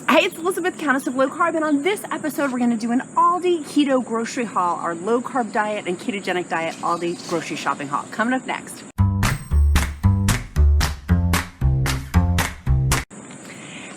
Hey, it's Elizabeth, Countess of Low Carb, and on this episode, we're going to do an Aldi keto grocery haul, our low carb diet and ketogenic diet Aldi grocery shopping haul. Coming up next.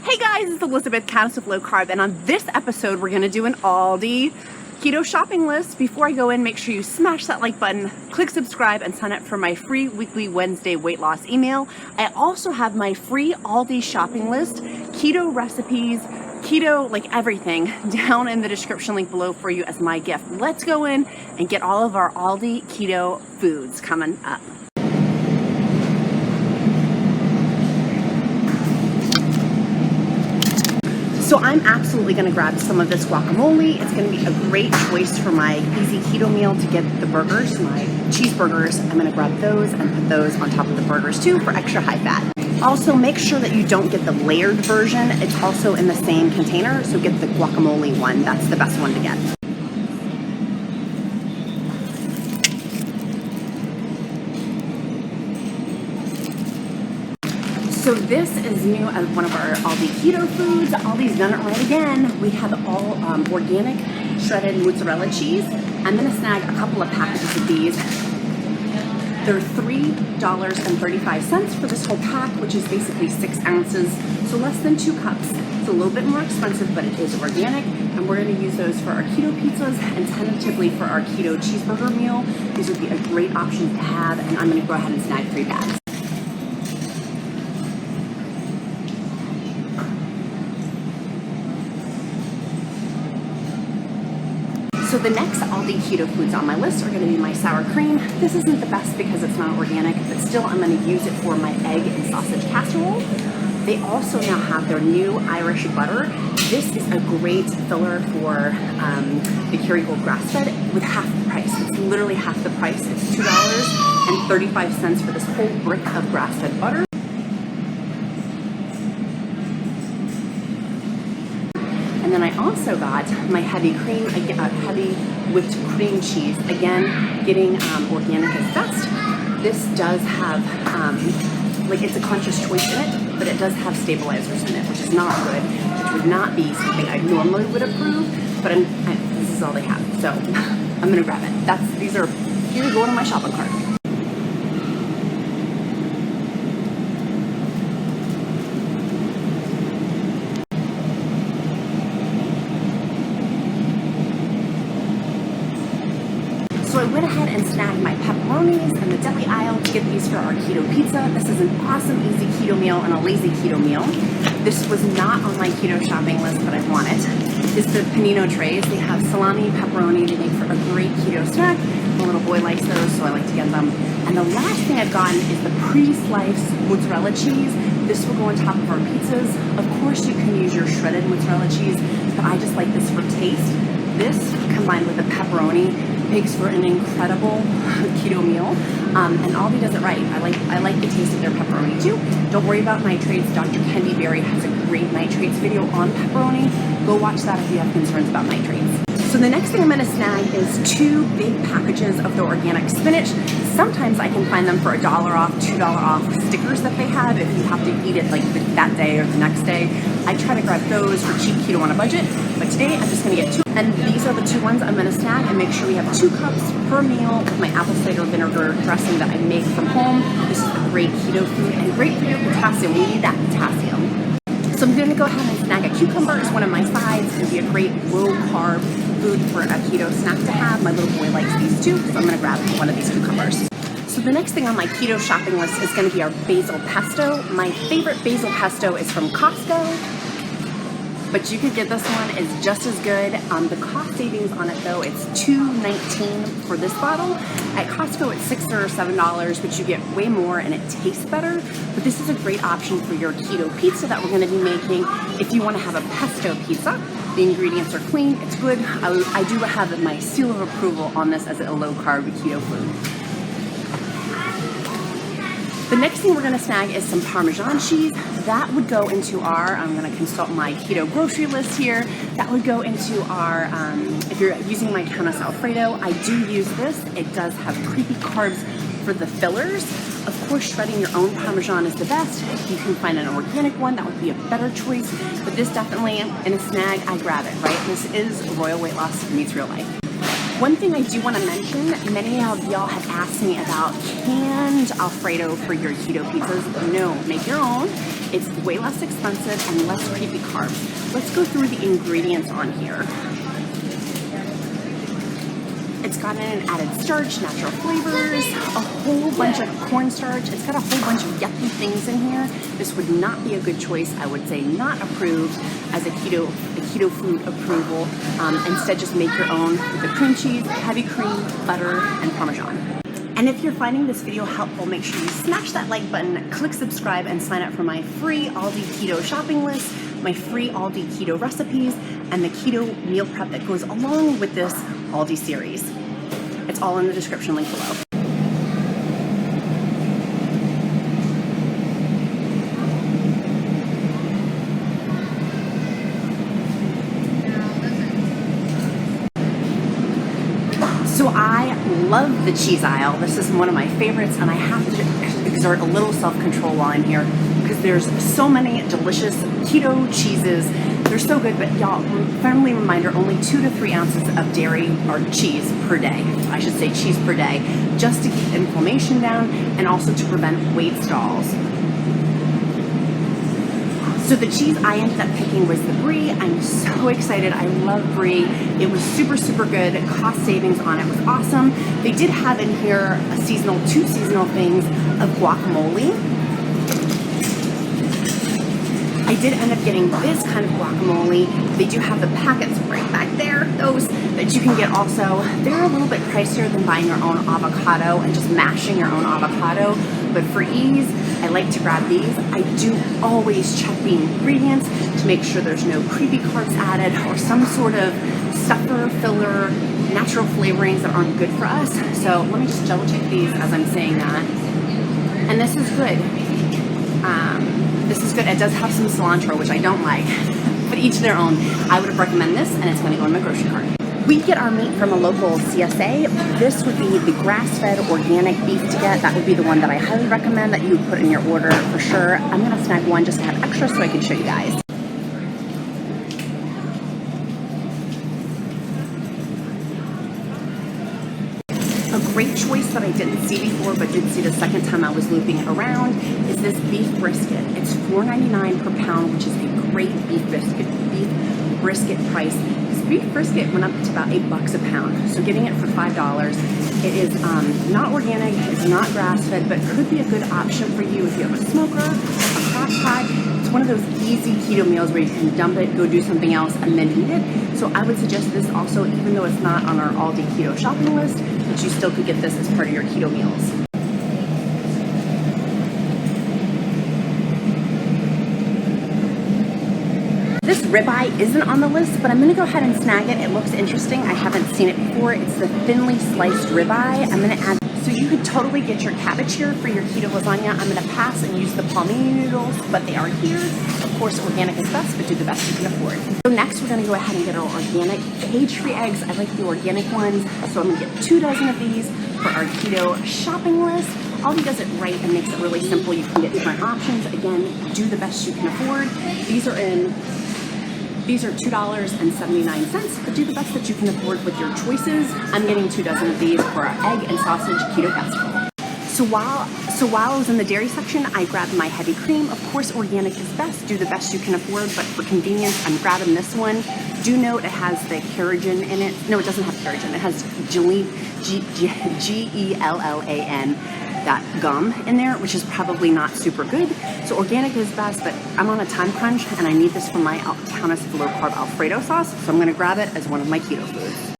Hey guys, it's Elizabeth, Countess of Low Carb, and on this episode, we're going to do an Aldi keto shopping list. Before I go in, make sure you smash that like button, click subscribe, and sign up for my free weekly Wednesday weight loss email. I also have my free Aldi shopping list, keto recipes, keto, like everything, down in the description link below for you as my gift. Let's go in and get all of our Aldi keto foods coming up. So I'm absolutely going to grab some of this guacamole. It's going to be a great choice for my easy keto meal to get the burgers, my cheeseburgers. I'm going to grab those and put those on top of the burgers too for extra high fat. Also, make sure that you don't get the layered version. It's also in the same container, so get the guacamole one. That's the best one to get. So this is new as one of our Aldi keto foods. Aldi's done it right again. We have all organic shredded mozzarella cheese. I'm gonna snag a couple of packages of these. They're $3.35 for this whole pack, which is basically 6 ounces, so less than 2 cups. It's a little bit more expensive, but it is organic, and we're gonna use those for our keto pizzas and tentatively for our keto cheeseburger meal. These would be a great option to have, and I'm gonna go ahead and snag 3 bags. So the next Aldi keto foods on my list are going to be my sour cream. This isn't the best because it's not organic, but still I'm going to use it for my egg and sausage casserole. They also now have their new Irish butter. This is a great filler for the Kerrygold grass-fed with half the price. It's literally half the price. It's $2.35 for this whole brick of grass-fed butter. And then I also got my heavy whipped cream cheese. Again, getting organic is best. This does have, it's a conscious choice in it, but it does have stabilizers in it, which is not good, which would not be something I normally would approve, but this is all they have. So I'm gonna grab it. Here we go to my shopping cart. So I went ahead and snagged my pepperonis in the deli aisle to get these for our keto pizza. This is an awesome easy keto meal and a lazy keto meal. This was not on my keto shopping list, but I want it. It's the panino trays. They have salami, pepperoni. They make for a great keto snack. My little boy likes those, so I like to get them. And the last thing I've gotten is the pre-sliced mozzarella cheese. This will go on top of our pizzas. Of course, you can use your shredded mozzarella cheese, but I just like this for taste. This, combined with the pepperoni, makes for an incredible keto meal, and Aldi does it right. I like the taste of their pepperoni too. Don't worry about nitrates. Dr. Kendi Berry has a great nitrates video on pepperoni. Go watch that if you have concerns about nitrates. So the next thing I'm going to snag is 2 big packages of the organic spinach. Sometimes I can find them for $1 off, $2 off stickers that they have if you have to eat it like that day or the next day. I try to grab those for cheap keto on a budget, but today I'm just going to get 2. And these are the 2 ones I'm going to snag and make sure we have 2 cups per meal with my apple cider vinegar dressing that I make from home. This is a great keto food and great for your potassium. We need that potassium. So I'm going to go ahead and snag a cucumber as one of my sides. It's going to be a great low-carb food for a keto snack to have. My little boy likes these too, so I'm going to grab one of these cucumbers. So the next thing on my keto shopping list is going to be our Basil Pesto. My favorite Basil Pesto is from Costco, but you could get this one. It's just as good. The cost savings on it though, it's $2.19 for this bottle. At Costco it's $6 or $7, but you get way more and it tastes better. But this is a great option for your keto pizza that we're going to be making. If you want to have a pesto pizza, the ingredients are clean, it's good. I do have my seal of approval on this as a low carb keto food. The next thing we're going to snag is some Parmesan cheese. That would go into our, I'm going to consult my keto grocery list here. That would go into our, if you're using my Countess Alfredo, I do use this. It does have creepy carbs For the fillers, of course, shredding your own Parmesan is the best. If you can find an organic one, that would be a better choice. But this definitely, in a snag, I grab it, right? This is royal weight loss meets real life. One thing I do want to mention, many of y'all have asked me about canned Alfredo for your keto pizzas. No, make your own. It's way less expensive and less creepy carbs. Let's go through the ingredients on here. It's got an added starch, natural flavors, a whole bunch of cornstarch. It's got a whole bunch of yucky things in here. This would not be a good choice. I would say not approved as a keto food approval. Instead, just make your own with the cream cheese, heavy cream, butter, and Parmesan. And if you're finding this video helpful, make sure you smash that like button, click subscribe, and sign up for my free Aldi keto shopping list, my free Aldi keto recipes, and the keto meal prep that goes along with this Aldi series. It's all in the description link below. So I love the cheese aisle. This is one of my favorites, and I have to exert a little self-control while I'm here because there's so many delicious keto cheeses. They're so good, but y'all, friendly reminder, only 2 to 3 ounces of dairy or cheese per day. I should say cheese per day, just to keep inflammation down and also to prevent weight stalls. So the cheese I ended up picking was the brie. I'm so excited. I love brie. It was super, super good. Cost savings on it was awesome. They did have in here two seasonal things of guacamole. I did end up getting this kind of guacamole. They do have the packets right back there, those that you can get also. They're a little bit pricier than buying your own avocado and just mashing your own avocado. But for ease, I like to grab these. I do always check the ingredients to make sure there's no creepy carbs added or some sort of stuffer, filler, natural flavorings that aren't good for us. So let me just double check these as I'm saying that. And this is good. This is good. It does have some cilantro, which I don't like, but each their own. I would recommend this, and it's going to go in my grocery cart. We get our meat from a local CSA. This would be the grass-fed organic beef to get. That would be the one that I highly recommend that you would put in your order for sure. I'm going to snag one just to have extra so I can show you guys. A great choice that I didn't see before but did see the second time I was looping it around is this beef brisket. It's $4.99 per pound, which is a great beef brisket price. This beef brisket went up to about $8 a pound, so getting it for $5. It is not organic, it's not grass-fed, but could be a good option for you if you have a smoker, a crock pot. It's one of those easy keto meals where you can dump it, go do something else, and then eat it. So I would suggest this also, even though it's not on our Aldi keto shopping list, but you still could get this as part of your keto meals. This ribeye isn't on the list, but I'm going to go ahead and snag it. It looks interesting. I haven't seen it before. It's the thinly sliced ribeye. I'm going to add, so you could totally get your cabbage here for your keto lasagna. I'm going to pass and use the Palmini noodles, but they are here. Of course, organic is best, but do the best you can afford. So next, we're going to go ahead and get our organic cage-free eggs. I like the organic ones, so I'm going to get 2 dozen of these for our keto shopping list. Aldi does it right and makes it really simple. You can get different options. Again, do the best you can afford. These are $2.79, but do the best that you can afford with your choices. I'm getting 2 dozen of these for our egg and sausage keto casserole. So while I was in the dairy section, I grabbed my heavy cream. Of course, organic is best. Do the best you can afford, but for convenience, I'm grabbing this one. Do note it has the keratin in it. No, it doesn't have keratin. It has Gellan, that gum in there, which is probably not super good. So organic is best, but I'm on a time crunch and I need this for my Countess low carb Alfredo sauce. So I'm going to grab it as one of my keto foods.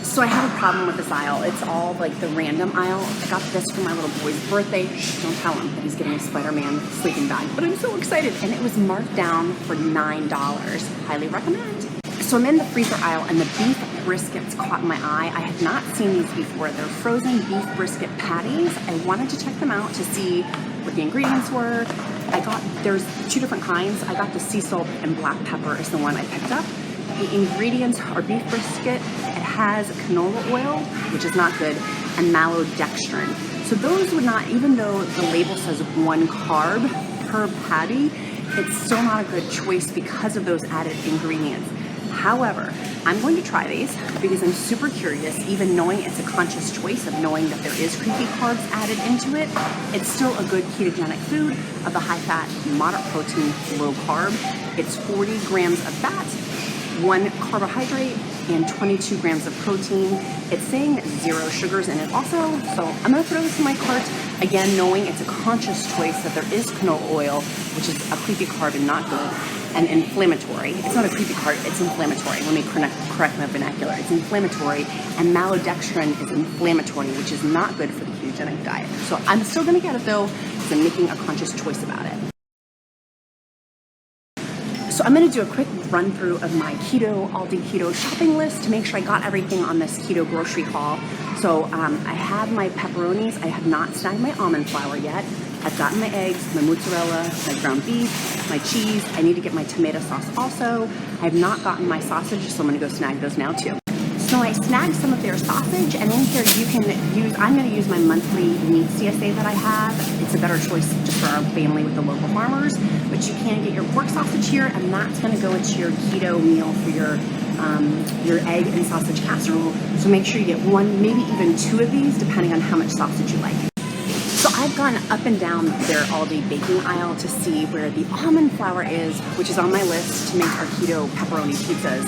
So I have a problem with this aisle. It's all like the random aisle. I got this for my little boy's birthday. Shh, don't tell him that he's getting a Spider-Man sleeping bag, but I'm so excited. And it was marked down for $9. Highly recommend. So I'm in the freezer aisle and the beef briskets caught my eye. I had not seen these before. They're frozen beef brisket patties. I wanted to check them out to see what the ingredients were. There's 2 different kinds. I got the sea salt and black pepper is the one I picked up. The ingredients are beef brisket. It has canola oil, which is not good, and maltodextrin. So those would not, even though the label says 1 carb per patty, it's still not a good choice because of those added ingredients. However, I'm going to try these because I'm super curious, even knowing it's a conscious choice of knowing that there is creepy carbs added into it. It's still a good ketogenic food of the high fat, moderate protein, low carb. It's 40 grams of fat, 1 carbohydrate, and 22 grams of protein. It's saying 0 sugars in it also, so I'm gonna throw this in my cart, again, knowing it's a conscious choice that there is canola oil, which is a creepy carb and not good, and inflammatory. It's not a creepy carb, it's inflammatory. Let me correct my vernacular. It's inflammatory, and maltodextrin is inflammatory, which is not good for the ketogenic diet. So I'm still gonna get it though, because I'm making a conscious choice about it. So I'm going to do a quick run through of my Keto Aldi keto shopping list to make sure I got everything on this keto grocery haul. So I have my pepperonis. I have not snagged my almond flour yet. I've gotten my eggs, my mozzarella, my ground beef, my cheese. I need to get my tomato sauce also. I have not gotten my sausage, so I'm going to go snag those now too. So I snagged some of their sausage, and in here you can use, I'm going to use my monthly meat CSA that I have. It's a better choice just for our family with the local farmers, but you can get your pork sausage here, and that's going to go into your keto meal for your egg and sausage casserole. So make sure you get 1, maybe even 2 of these, depending on how much sausage you like. So I've gone up and down their Aldi baking aisle to see where the almond flour is, which is on my list to make our keto pepperoni pizzas.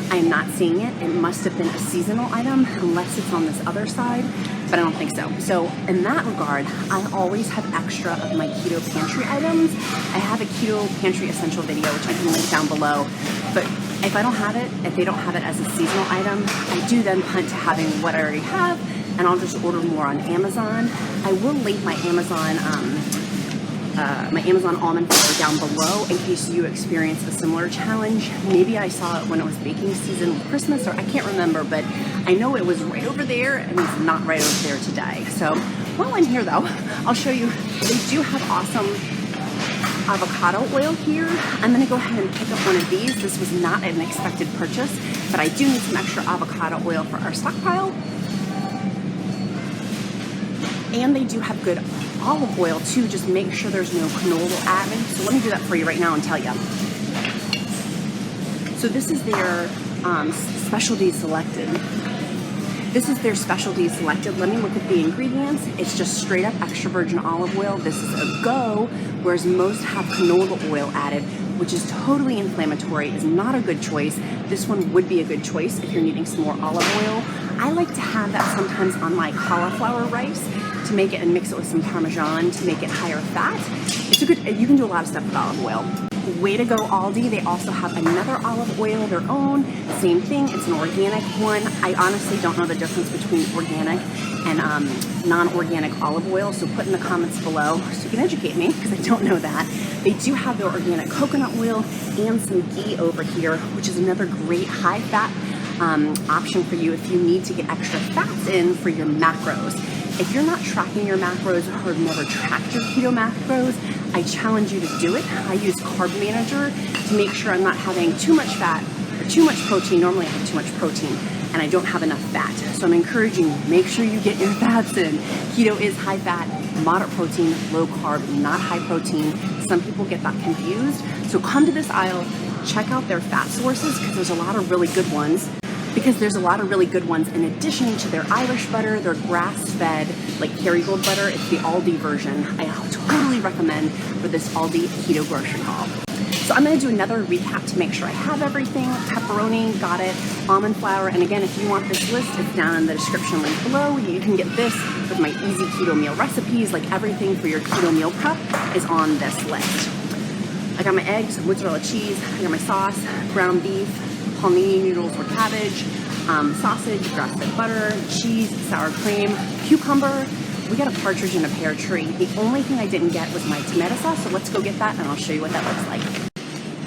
I am not seeing it. It must have been a seasonal item, unless it's on this other side, but I don't think so. So in that regard, I always have extra of my keto pantry items. I have a keto pantry essential video, which I can link down below, but if I don't have it, if they don't have it as a seasonal item, I do then punt to having what I already have, and I'll just order more on Amazon. I will link my Amazon almond flour down below in case you experience a similar challenge. Maybe I saw it when it was baking season with Christmas, or I can't remember, but I know it was right over there and it's not right over there today. So while I'm here though, I'll show you, they do have awesome avocado oil here. I'm gonna go ahead and pick up one of these. This was not an expected purchase, but I do need some extra avocado oil for our stockpile. And they do have good olive oil too, just make sure there's no canola added. So let me do that for you right now and tell you. So this is their specialty selected. This is their specialty selected. Let me look at the ingredients. It's just straight up extra virgin olive oil. This is a go, whereas most have canola oil added, which is totally inflammatory, is not a good choice. This one would be a good choice if you're needing some more olive oil. I like to have that sometimes on my cauliflower rice to make it and mix it with some Parmesan to make it higher fat. It's a good, you can do a lot of stuff with olive oil. Way to go, Aldi. They also have another olive oil, their own. Same thing, it's an organic one. I honestly don't know the difference between organic and non-organic olive oil, so put in the comments below so you can educate me, because I don't know that. They do have their organic coconut oil and some ghee over here, which is another great high-fat option for you if you need to get extra fats in for your macros. If you're not tracking your macros or have never tracked your keto macros, I challenge you to do it. I use Carb Manager to make sure I'm not having too much fat or too much protein. Normally I have too much protein and I don't have enough fat. So I'm encouraging you, make sure you get your fats in. Keto is high fat, moderate protein, low carb, not high protein. Some people get that confused. So come to this aisle, check out their fat sources, because there's a lot of really good ones. In addition to their Irish butter, their grass-fed, like Kerrygold butter. It's the Aldi version. I totally recommend for this Aldi keto grocery haul. So I'm going to do another recap to make sure I have everything. Pepperoni, got it. Almond flour, and again, if you want this list, it's down in the description link below. You can get this with my easy keto meal recipes. Like everything for your keto meal prep is on this list. I got my eggs, mozzarella cheese. I got my sauce, ground beef, Palmini noodles or cabbage, sausage, grass-fed butter, cheese, sour cream, cucumber. We got a partridge in a pear tree. The only thing I didn't get was my tomato sauce, so let's go get that and I'll show you what that looks like.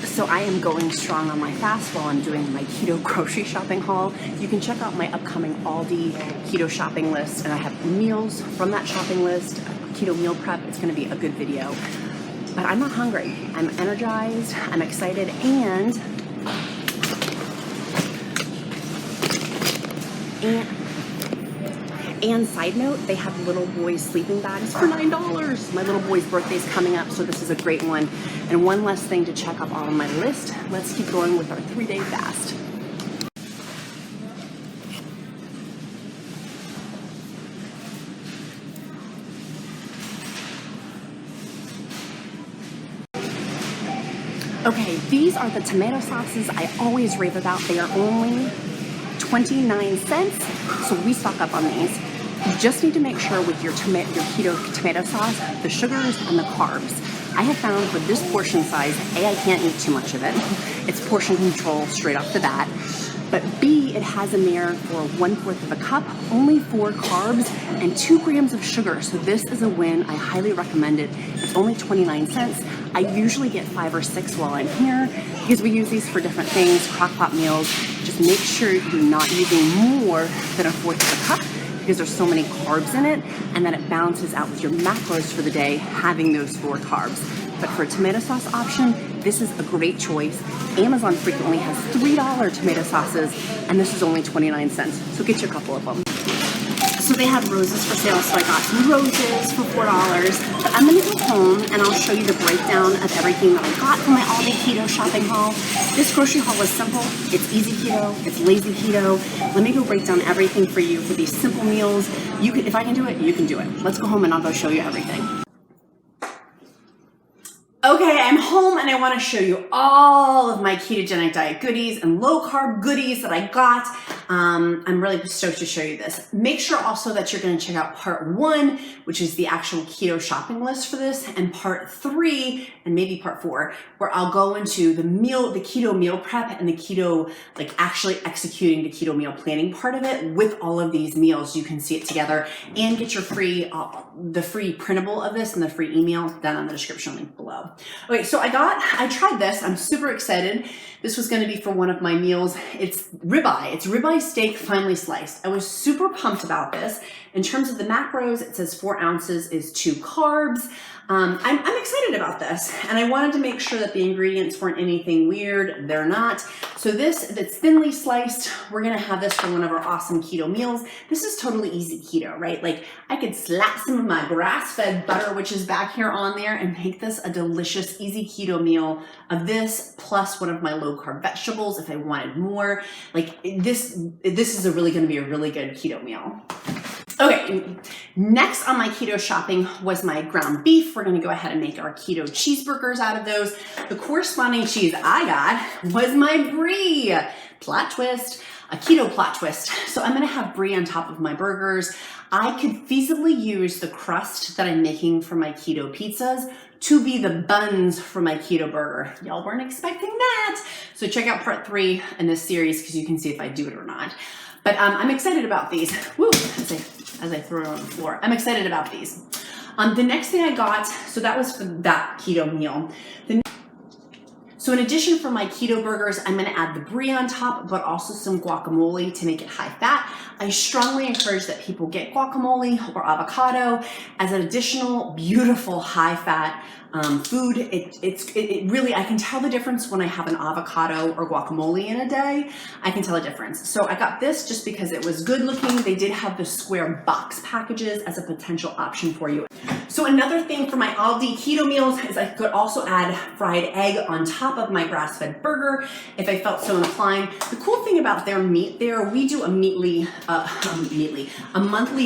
So I am going strong on my fast while I'm doing my keto grocery shopping haul. You can check out my upcoming Aldi keto shopping list, and I have meals from that shopping list, keto meal prep. It's gonna be a good video. But I'm not hungry. I'm energized, I'm excited, and And side note, they have little boys sleeping bags for $9. My little boy's birthday's coming up, so this is a great one. And one last thing to check off on my list. Let's keep going with our 3-day fast. Okay, these are the tomato sauces I always rave about. They are only 29 cents, so we stock up on these. You just need to make sure with your keto tomato sauce, the sugars and the carbs. I have found for this portion size, A, I can't eat too much of it. It's portion control straight off the bat. But B, it has in there for 1/4 of a cup, only 4 carbs and 2 grams of sugar. So this is a win. I highly recommend it. It's only 29 cents. I usually get 5 or 6 while I'm here because we use these for different things, crock-pot meals. Just make sure you're not using more than 1/4 of a cup because there's so many carbs in it, and then it balances out with your macros for the day, having those 4 carbs. But for a tomato sauce option, this is a great choice. Amazon frequently has $3 tomato sauces, and this is only 29 cents. So get you a couple of them. So they had roses for sale, so I got some roses for $4. But I'm gonna go home and I'll show you the breakdown of everything that I got from my all-day keto shopping haul. This grocery haul was simple. It's easy keto, it's lazy keto. Let me go break down everything for you for these simple meals. You can, if I can do it, you can do it. Let's go home and I'll go show you everything. Okay, I'm home and I want to show you all of my ketogenic diet goodies and low carb goodies that I got. I'm really stoked to show you this. Make sure also that you're going to check out part 1, which is the actual keto shopping list for this, and part 3 and maybe part 4, where I'll go into the keto meal prep and the keto, like actually executing the keto meal planning part of it with all of these meals. You can see it together and get your free, the free printable of this and the free email down in the description link below. Okay, so I tried this. I'm super excited. This was going to be for one of my meals. It's ribeye. It's ribeye steak finely sliced. I was super pumped about this. In terms of the macros, it says 4 ounces is 2 carbs. I'm excited about this, and I wanted to make sure that the ingredients weren't anything weird. They're not. So that's thinly sliced. We're gonna have this for one of our awesome keto meals. This is totally easy keto, right? Like I could slap some of my grass-fed butter, which is back here, on there and make this a delicious, easy keto meal of this plus one of my low-carb vegetables if I wanted more. Like this is really gonna be a really good keto meal. Okay, next on my keto shopping was my ground beef. We're gonna go ahead and make our keto cheeseburgers out of those. The corresponding cheese I got was my brie. Plot twist, a keto plot twist. So I'm gonna have brie on top of my burgers. I could feasibly use the crust that I'm making for my keto pizzas to be the buns for my keto burger. Y'all weren't expecting that. So check out part 3 in this series because you can see if I do it or not. But I'm excited about these. Woo, as I throw it on the floor. I'm excited about these. The next thing I got, so that was for that keto meal. So in addition for my keto burgers, I'm gonna add the brie on top, but also some guacamole to make it high fat. I strongly encourage that people get guacamole or avocado as an additional beautiful high fat food. It really, I can tell the difference when I have an avocado or guacamole in a day. I can tell a difference. So I got this just because it was good looking. They did have the square box packages as a potential option for you. So another thing for my Aldi keto meals is I could also add fried egg on top of my grass-fed burger if I felt so inclined. The cool thing about their meat there, we do a monthly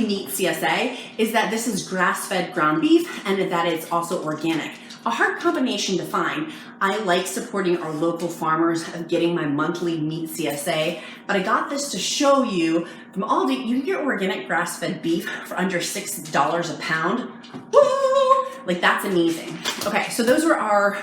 meat CSA, is that this is grass-fed ground beef and that it's also organic. A hard combination to find. I like supporting our local farmers of getting my monthly meat CSA, but I got this to show you from Aldi. You can get organic grass-fed beef for under $6 a pound. Woo! Like that's amazing. Okay, so those were our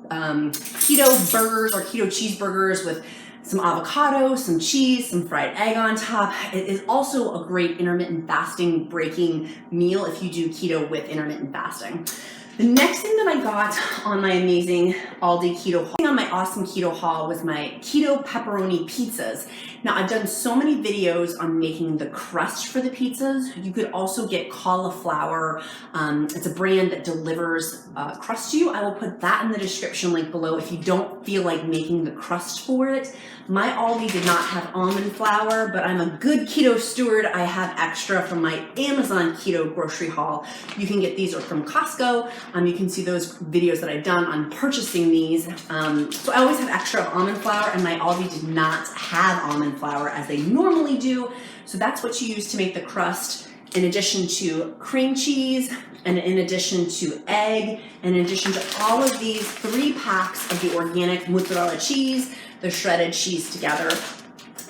keto burgers or keto cheeseburgers with some avocado, some cheese, some fried egg on top. It is also a great intermittent fasting breaking meal if you do keto with intermittent fasting. The next thing that I got on my amazing Aldi keto haul, on my awesome keto haul, was my keto pepperoni pizzas. Now, I've done so many videos on making the crust for the pizzas. You could also get cauliflower. It's a brand that delivers crust to you. I will put that in the description link below if you don't feel like making the crust for it. My Aldi did not have almond flour, but I'm a good keto steward. I have extra from my Amazon keto grocery haul. You can get these or from Costco. You can see those videos that I've done on purchasing these. So I always have extra of almond flour, and my Aldi did not have almond flour as they normally do. So that's what you use to make the crust, in addition to cream cheese, and in addition to egg, and in addition to all of these 3 packs of the organic mozzarella cheese, the shredded cheese together.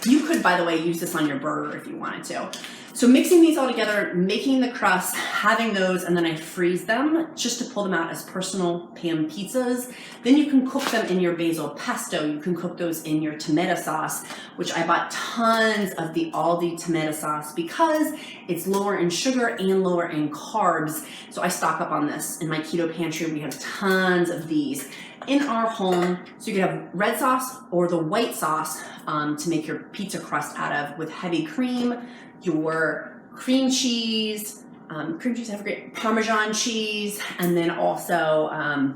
You could, by the way, use this on your burger if you wanted to. So mixing these all together, making the crust, having those, and then I freeze them just to pull them out as personal pan pizzas. Then you can cook them in your basil pesto. You can cook those in your tomato sauce, which I bought tons of the Aldi tomato sauce because it's lower in sugar and lower in carbs. So I stock up on this. In my keto pantry, we have tons of these in our home. So you could have red sauce or the white sauce to make your pizza crust out of, with heavy cream, your cream cheese, Parmesan cheese, and then also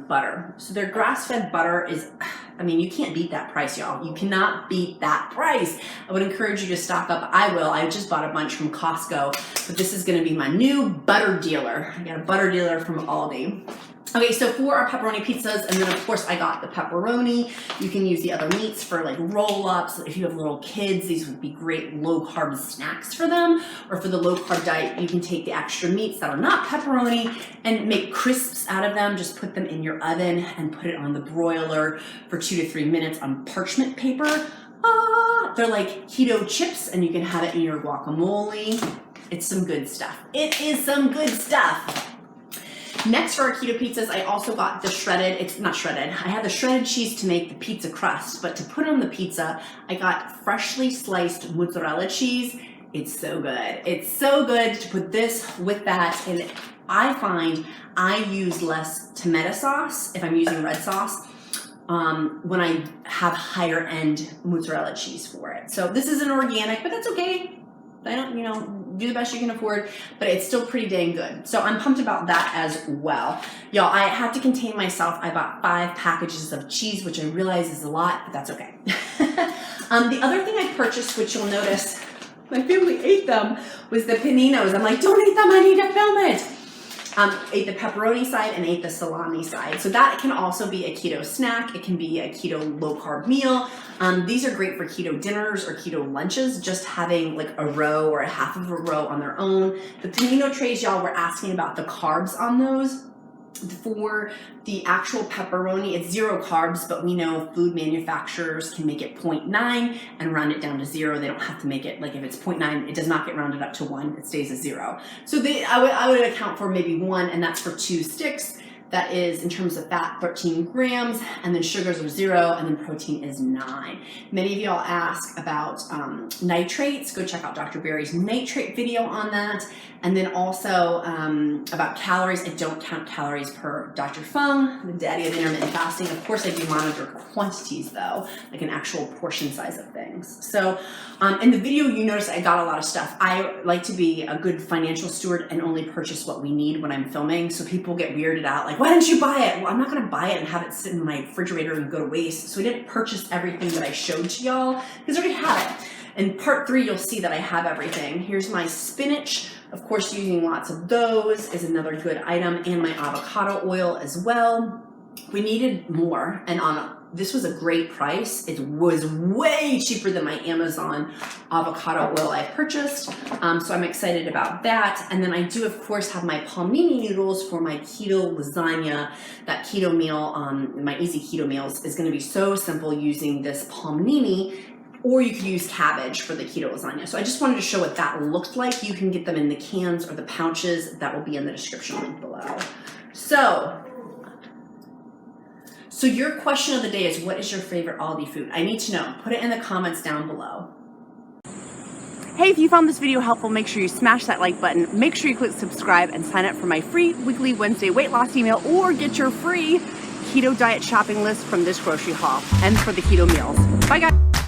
butter. So their grass-fed butter is, I mean, you can't beat that price, y'all. You cannot beat that price. I would encourage you to stock up. I will. I just bought a bunch from Costco, but this is going to be my new butter dealer. I got a butter dealer from Aldi. Okay, so for our pepperoni pizzas, and then of course I got the pepperoni. You can use the other meats for like roll-ups. If you have little kids, these would be great low-carb snacks for them. Or for the low-carb diet, you can take the extra meats that are not pepperoni and make crisps out of them. Just put them in your oven and put it on the broiler for 2 to 3 minutes on parchment paper. They're like keto chips, and you can have it in your guacamole. It's some good stuff. It is some good stuff. Next, for our keto pizzas, I also got the shredded, it's not shredded, I had the shredded cheese to make the pizza crust, but to put on the pizza, I got freshly sliced mozzarella cheese. It's so good. It's so good to put this with that, and I find I use less tomato sauce if I'm using red sauce when I have higher end mozzarella cheese for it. So this isn't organic, but that's okay. I don't, do the best you can afford, but it's still pretty dang good. So I'm pumped about that as well. Y'all, I had to contain myself. I bought 5 packages of cheese, which I realize is a lot, but that's okay. The other thing I purchased, which you'll notice, my family ate them, was the paninos. I'm like, don't eat them, I need to film it. Ate the pepperoni side and ate the salami side. So that can also be a keto snack. It can be a keto low carb meal. These are great for keto dinners or keto lunches, just having like a row or a half of a row on their own. The panino trays, y'all were asking about the carbs on those. For the actual pepperoni, it's 0 carbs, but we know food manufacturers can make it 0.9 and round it down to 0. They don't have to make it, like if it's 0.9, it does not get rounded up to 1, it stays as 0. So I would account for maybe 1, and that's for 2 sticks. That is, in terms of fat, 13 grams, and then sugars are 0, and then protein is 9. Many of y'all ask about nitrates. Go check out Dr. Barry's nitrate video on that. And then also about calories. I don't count calories per Dr. Fung, the daddy of intermittent fasting. Of course, I do monitor quantities though, like an actual portion size of things. So in the video, you notice I got a lot of stuff. I like to be a good financial steward and only purchase what we need when I'm filming. So people get weirded out, like, why didn't you buy it? Well, I'm not gonna buy it and have it sit in my refrigerator and go to waste. So I didn't purchase everything that I showed to y'all because I already have it. In part 3, you'll see that I have everything. Here's my spinach. Of course, using lots of those is another good item, and my avocado oil as well. We needed more, and this was a great price. It was way cheaper than my Amazon avocado oil I purchased, so I'm excited about that. And then I do, of course, have my Palmini noodles for my keto lasagna. That keto meal, my easy keto meals, is going to be so simple using this Palmini. Or you could use cabbage for the keto lasagna. So I just wanted to show what that looked like. You can get them in the cans or the pouches. That will be in the description link below. So your question of the day is, what is your favorite Aldi food? I need to know. Put it in the comments down below. Hey, if you found this video helpful, make sure you smash that like button, make sure you click subscribe, and sign up for my free weekly Wednesday weight loss email, or get your free keto diet shopping list from this grocery haul and for the keto meals. Bye guys.